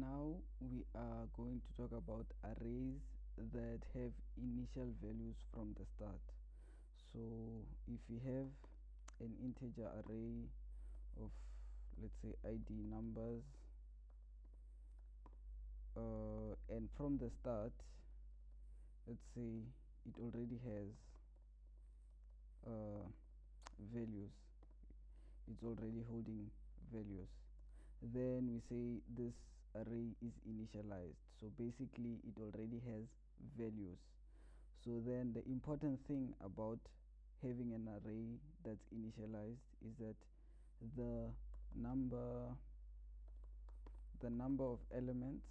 Now we are going to talk about arrays that have initial values from the start. So if we have an integer array of, let's say, ID numbers, and from the start, let's say it already has values, it's already holding values, then we say this array is initialized. So basically it already has values. So then the important thing about having an array that's initialized is that the number of elements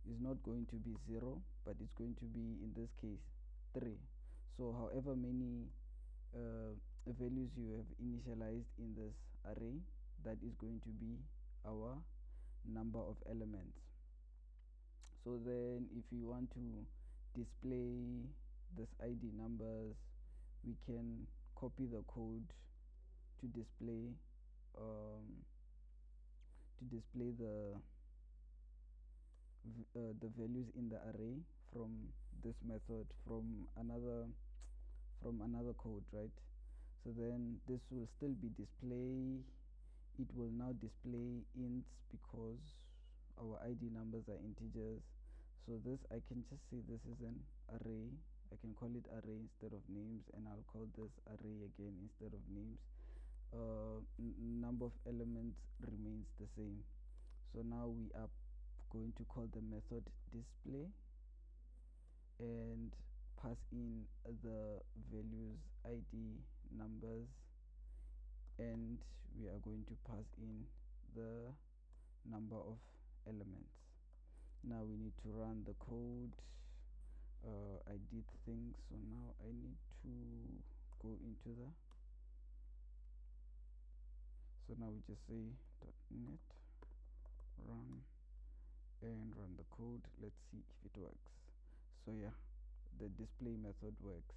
is not going to be 0, but it's going to be, in this case, 3. So however many values you have initialized in this array, that is going to be our number of elements. So then if you want to display this ID numbers, we can copy the code to display the values in the array from this method, from another code, right? So then this will still be display. It will now display ints because our ID numbers are integers. So this, I can just say this is an array. I can call it array instead of names, and I'll call this array again instead of names. Number of elements remains the same. So now we are going to call the method display and pass in the values ID numbers, and we are going to pass in the number of elements. Now we need to run the code. I did things, so now I need to go into the, so now we just say .NET run and run the code. Let's see if it works. So yeah, the display method works.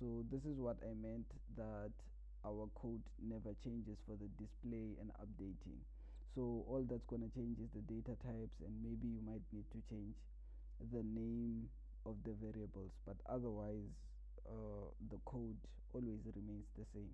So this is what I meant, that our code never changes for the display and updating. So all that's going to change is the data types, and maybe you might need to change the name of the variables, but otherwise the code always remains the same.